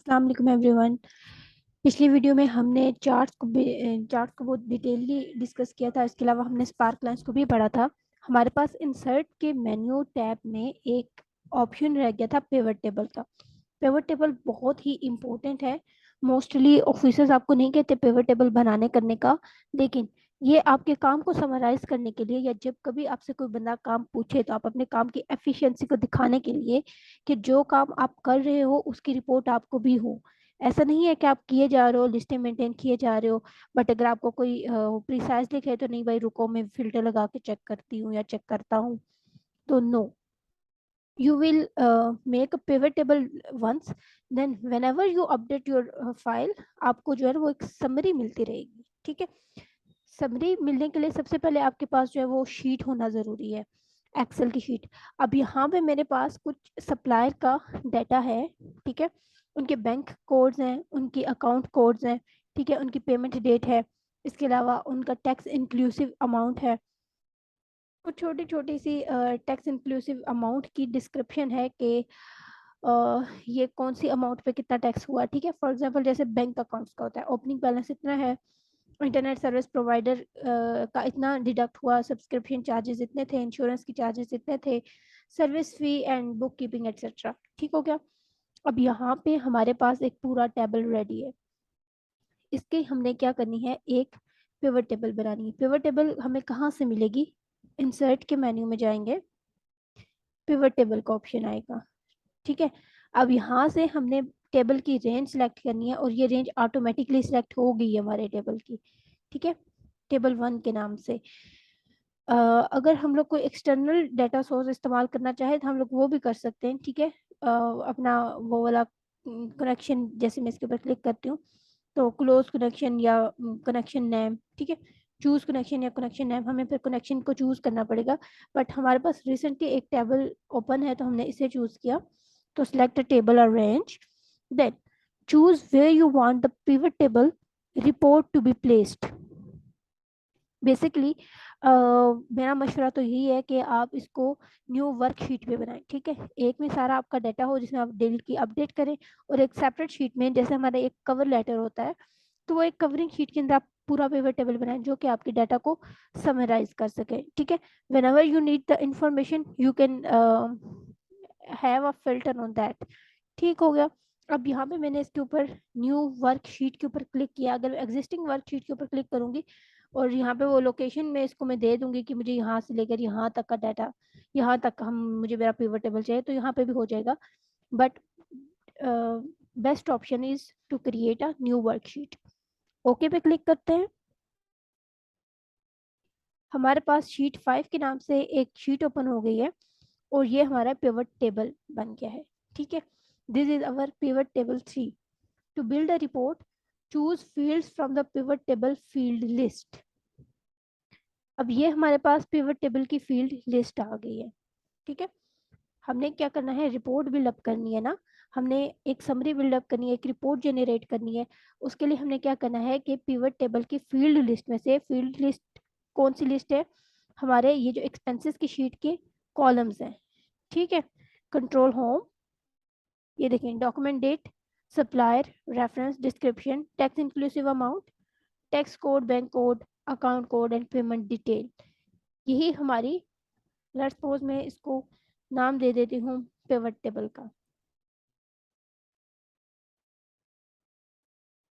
अस्सलाम वालेकुम एवरीवन। पिछली वीडियो में हमने चार्ट्स को बहुत डिटेलली डिस्कस किया था। इसके अलावा हमने स्पार्क लाइंस को भी पढ़ा था। हमारे पास इंसर्ट के मेन्यू टैब में एक ऑप्शन रह गया था पिवट टेबल का। पिवट टेबल बहुत ही इम्पोर्टेंट है। मोस्टली ऑफिसर्स आपको नहीं कहते पिवट टेबल बनाने करने का, लेकिन ये आपके काम को समराइज करने के लिए या जब कभी आपसे कोई बंदा काम पूछे तो आप अपने काम की एफिशिएंसी को दिखाने के लिए कि जो काम आप कर रहे हो उसकी रिपोर्ट आपको भी हो। ऐसा नहीं है कि आप किए जा रहे हो, लिस्टें मेंटेन किए जा रहे हो, बट अगर आपको कोई प्रिसाइज लिखे तो नहीं भाई रुको मैं फिल्टर लगा के चेक करती हूँ या चेक करता हूँ, तो no, you will make a pivot table once, then whenever you update your file आपको जो है वो एक समरी मिलती रहेगी। ठीक है, समरी मिलने के लिए सबसे पहले आपके पास जो है वो शीट होना ज़रूरी है, एक्सेल की शीट। अब यहाँ पे मेरे पास कुछ सप्लायर का डाटा है। ठीक है, उनके बैंक कोड्स हैं, उनकी अकाउंट कोड्स हैं, ठीक है, उनकी पेमेंट डेट है, इसके अलावा उनका टैक्स इंक्लूसिव अमाउंट है, कुछ छोटी छोटी सी टैक्स इंक्लूसिव अमाउंट की डिस्क्रिप्शन है कि ये कौन सी अमाउंट पे कितना टैक्स हुआ। ठीक है, फॉर एग्जांपल जैसे बैंक अकाउंट्स का होता है, ओपनिंग बैलेंस इतना है, इंटरनेट सर्विस प्रोवाइडर का इतना डिडक्ट हुआ, सब्सक्रिप्शन चार्जेस इतने थे, इंश्योरेंस की चार्जेस इतने थे, service fee and book keeping etcetera. ठीक हो गया। अब यहाँ पे हमारे पास एक पूरा टेबल रेडी है। इसके हमने क्या करनी है, एक पिवट टेबल बनानी है। पिवट टेबल हमें कहाँ से मिलेगी, इंसर्ट के मेन्यू में जाएंगे, पिवट टेबल का ऑप्शन आएगा। ठीक है, अब यहाँ से हमने टेबल की रेंज सेलेक्ट करनी है और ये रेंज ऑटोमेटिकली सेलेक्ट हो गई है हमारे टेबल की। ठीक है, टेबल 1 के नाम से। अगर हम लोग कोई एक्सटर्नल डाटा सोर्स इस्तेमाल करना चाहे तो हम लोग वो भी कर सकते हैं। ठीक है, अपना वो वाला कनेक्शन, जैसे मैं इसके ऊपर क्लिक करती हूँ तो क्लोज कनेक्शन या कनेक्शन नेम, ठीक है, चूज कनेक्शन या कनेक्शन नेम, हमें फिर कनेक्शन को चूज करना पड़ेगा। बट हमारे पास रिसेंटली एक टेबल ओपन है तो हमने इसे चूज किया। तो सिलेक्ट टेबल और range, then choose where you want the pivot table report to be placed. Basically मेरा मशवरा तो यही है कि आप इसको न्यू वर्कशीट पे बनाएं। ठीक है, एक में सारा आपका डाटा हो जिसमें आप डेली की अपडेट करें, और एक सेपरेट शीट में जैसे हमारा एक कवर लेटर होता है तो वो एक कवरिंग शीट के अंदर आप पूरा पिवट टेबल बनाएं जो कि आपके डाटा को समराइज कर सके। ठीक है, whenever you need the information you can have a filter on that। ठीक हो गया। अब यहाँ पे मैंने इसके ऊपर न्यू वर्कशीट के ऊपर क्लिक किया। अगर एग्जिस्टिंग वर्कशीट के ऊपर क्लिक करूंगी और यहाँ पे वो लोकेशन में इसको मैं दे दूंगी कि मुझे यहाँ से लेकर यहाँ तक का डाटा, यहाँ तक हम मुझे मेरा पिवट टेबल चाहिए, तो यहाँ पे भी हो जाएगा। But best option is to create a new worksheet. Okay पे क्लिक करते हैं। हमारे पास शीट 5 के नाम से एक शीट ओपन हो गई है और ये हमारा पिवट टेबल बन गया है। ठीक है, this is our pivot table 3। To build a report, choose fields from the pivot table field list. अब ये हमारे पास पिवट टेबल की फील्ड लिस्ट आ गई है। ठीक है, हमने क्या करना है, रिपोर्ट बिल्डअप करनी है ना, हमने एक समरी बिल्डअप करनी है, एक रिपोर्ट जनरेट करनी है। उसके लिए हमने क्या करना है कि पिवट टेबल की फील्ड लिस्ट में से, फील्ड लिस्ट कौन सी लिस्ट है, हमारे ये जो एक्सपेंसेस की शीट के कॉलम्स हैं। ठीक है, कंट्रोल होम, ये देखें, document date, supplier, reference, description, tax inclusive amount, tax code, bank code, account code and payment detail. यही हमारी, लेट्स सपोज मैं इसको नाम दे देती हूँ पिवट टेबल का।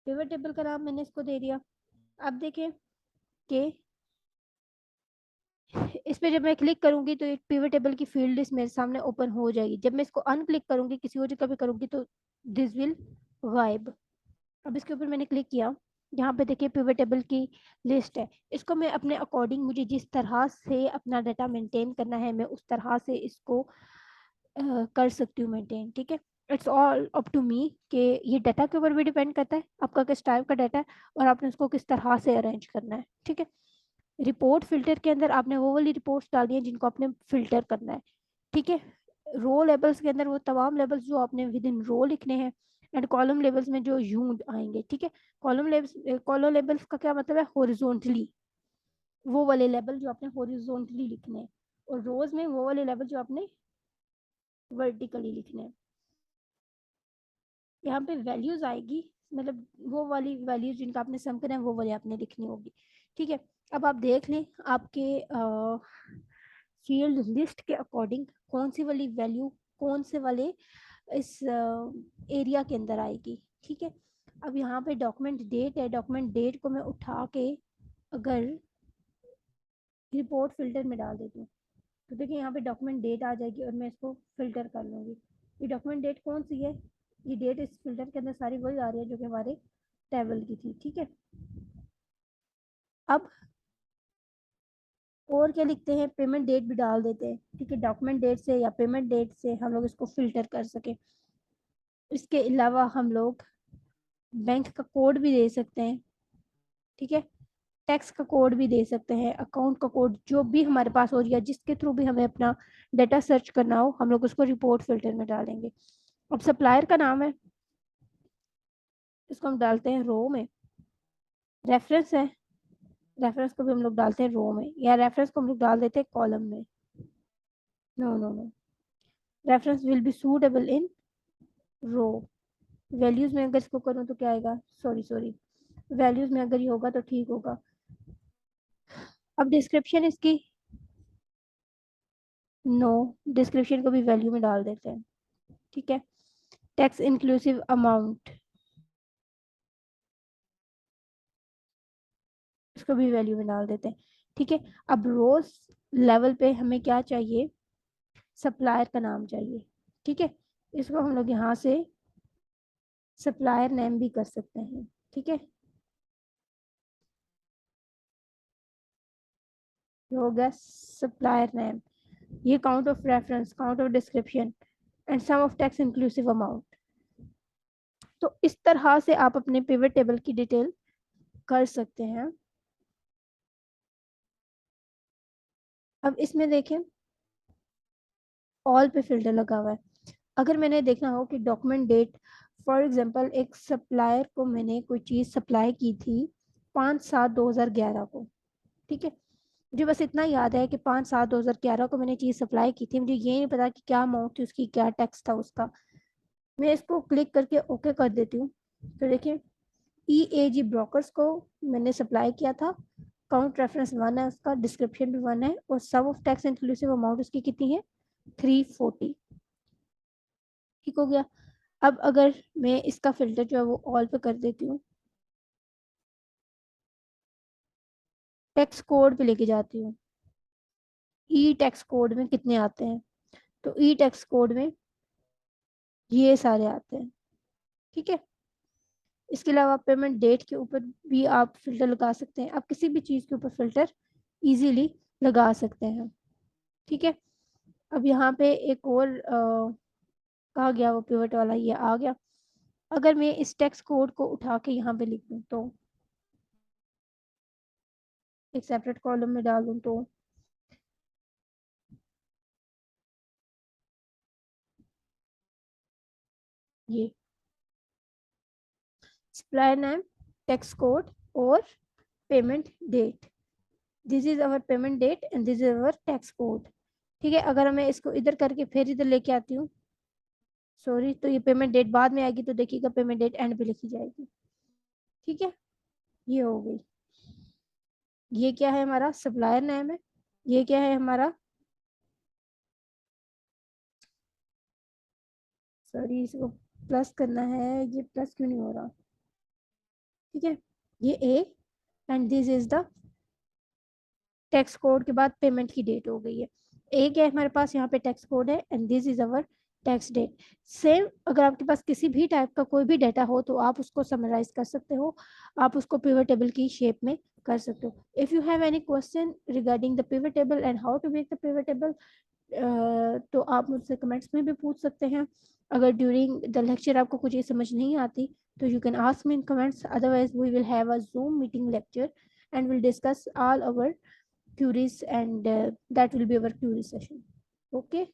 पिवट टेबल का नाम मैंने इसको दे दिया। अब देखें कि इस पे जब मैं क्लिक करूंगी तो एक पिवट टेबल की फील्ड लिस्ट मेरे सामने ओपन हो जाएगी। जब मैं इसको अनक्लिक करूंगी, किसी और जगह पे करूंगी, तो दिस विल गायब। अब इसके ऊपर मैंने क्लिक किया, यहाँ पे देखिए पिवट टेबल की लिस्ट है। इसको मैं अपने अकॉर्डिंग, मुझे जिस तरह से अपना डाटा मेंटेन करना है मैं उस तरह से इसको कर सकती हूँ मेंटेन। ठीक है, it's all up to me कि ये डाटा के ऊपर भी डिपेंड करता है आपका किस टाइप का डाटा है और आपने उसको किस तरह से अरेंज करना है। ठीक है, रिपोर्ट फिल्टर के अंदर आपने वो वाली रिपोर्ट्स डालनी है जिनको आपने फिल्टर करना है। ठीक है, रो लेबल्स के अंदर वो तमाम लेबल्स जो आपने विद इन रो लिखने हैं, एंड कॉलम लेबल्स में जो यूं आएंगे। ठीक है, कॉलम लेबल्स का क्या मतलब है, हॉरिजॉन्टली, वो वाले लेबल जो आपने हॉरिजॉन्टली लिखने हैं, और रोज में वो वाले लेबल जो आपने वर्टिकली लिखने हैं। यहाँ पे वैल्यूज आएगी, मतलब वो वाली वैल्यूज जिनका आपने सम करना है वो वाली आपने लिखनी होगी। ठीक है, अब आप देख लें आपके फील्ड लिस्ट के अकॉर्डिंग कौन सी वाली वैल्यू कौन से वाले इस एरिया के अंदर आएगी। ठीक है, अब यहाँ पे डॉक्यूमेंट डेट है, डॉक्यूमेंट डेट को मैं उठा के अगर रिपोर्ट फिल्टर में डाल देती हूँ तो देखिए यहाँ पे डॉक्यूमेंट डेट आ जाएगी और मैं इसको फिल्टर कर लूँगी। ये डॉक्यूमेंट डेट कौन सी है, ये डेट इस फिल्टर के अंदर सारी वही आ रही है जो कि हमारे टेबल की थी। ठीक है, अब और क्या लिखते हैं, पेमेंट डेट भी डाल देते हैं। ठीक है, डॉक्यूमेंट डेट से या पेमेंट डेट से हम लोग इसको फिल्टर कर सके। इसके अलावा हम लोग बैंक का कोड भी दे सकते हैं। ठीक है, टैक्स का कोड भी दे सकते हैं, अकाउंट का कोड, जो भी हमारे पास हो या जिसके थ्रू भी हमें अपना डाटा सर्च करना हो हम लोग उसको रिपोर्ट फिल्टर में डालेंगे। अब सप्लायर का नाम है, इसको हम डालते हैं रो में। रेफरेंस है, रेफरेंस को भी हम लोग डालते हैं रो में, या रेफरेंस को हम लोग डाल देते हैं कॉलम में। No no no, reference will be suitable in row. Values में अगर इसको करूँ तो क्या आएगा, सॉरी सॉरी, वैल्यूज में अगर ये होगा तो ठीक होगा। अब डिस्क्रिप्शन इसकी, नो, डिस्क्रिप्शन को भी वैल्यू में डाल देते हैं। ठीक है, टैक्स इंक्लूसिव अमाउंट, इसको भी वैल्यू में डाल देते हैं। ठीक है, अब रोज लेवल पे हमें क्या चाहिए, सप्लायर का नाम चाहिए। ठीक है, इसको हम लोग यहाँ से सप्लायर नेम भी कर सकते हैं। ठीक है, हो गया सप्लायर नेम, ये count of reference, count of description and sum of tax inclusive amount. तो इस तरह से आप अपने पिवट टेबल की डिटेल कर सकते हैं। अब इसमें देखें ऑल पे फिल्टर लगा हुआ है। अगर मैंने देखना हो कि डॉक्यूमेंट डेट, फॉर एग्जांपल एक सप्लायर को मैंने कोई चीज़ सप्लाई की थी 5/7/2011 को। ठीक है, मुझे बस इतना याद है कि 5/7/2011 को मैंने चीज़ सप्लाई की थी, मुझे ये नहीं पता कि क्या अमाउंट थी उसकी, क्या टैक्स था उसका। मैं इसको क्लिक करके ओके कर देती हूँ। तो देखिए EAG ब्रोकर्स को मैंने सप्लाई किया था, काउंट रेफरेंस 1 है उसका, डिस्क्रिप्शन भी 1 है और सम ऑफ टैक्स इंक्लूसिव अमाउंट उसकी कितनी है, 340। ठीक हो गया। अब अगर मैं इसका फिल्टर जो है वो ऑल पे कर देती हूँ, टैक्स कोड पे लेके जाती हूँ, ई टैक्स कोड में कितने आते हैं, तो ई टैक्स कोड में ये सारे आते हैं। ठीक है, इसके अलावा पेमेंट डेट के ऊपर भी आप फिल्टर लगा सकते हैं, आप किसी भी चीज़ के ऊपर फिल्टर इजीली लगा सकते हैं। ठीक है, अब यहाँ पे एक और कहा गया वो पिवट वाला ये आ गया। अगर मैं इस टेक्स्ट कोड को उठा के यहाँ पे लिख दूँ तो एक सेपरेट कॉलम में डाल दूँ तो ये सप्लायर नेम, टेक्स्ट कोड और payment date, this is our payment date and this is our tax code. ठीक है, अगर मैं इसको इधर करके फिर इधर लेके आती हूँ, सॉरी, तो ये पेमेंट डेट बाद में आएगी तो देखिएगा पेमेंट डेट एंड पे लिखी जाएगी। ठीक है, ये हो गई। ये क्या है, हमारा सप्लायर नेम है, ये क्या है हमारा, सॉरी इसको प्लस करना है, ये प्लस क्यों नहीं हो रहा। ठीक है, ये A and this is the tax code के बाद पेमेंट की डेट हो गई है। एक है हमारे पास यहाँ पे टैक्स कोड है and this is our tax date. Same अगर आपके पास किसी भी टाइप का कोई भी डाटा हो तो आप उसको समराइज कर सकते हो, आप उसको पिवट टेबल की शेप में कर सकते हो। If you have any question regarding the pivot table and how to make the pivot table, तो आप मुझसे कमेंट्स में भी पूछ सकते हैं। अगर ड्यूरिंग द लेक्चर आपको कुछ ये समझ नहीं आती तो you can ask me in comments, otherwise we will have a Zoom meeting lecture and we'll discuss all our queries and that will be our query session. Okay.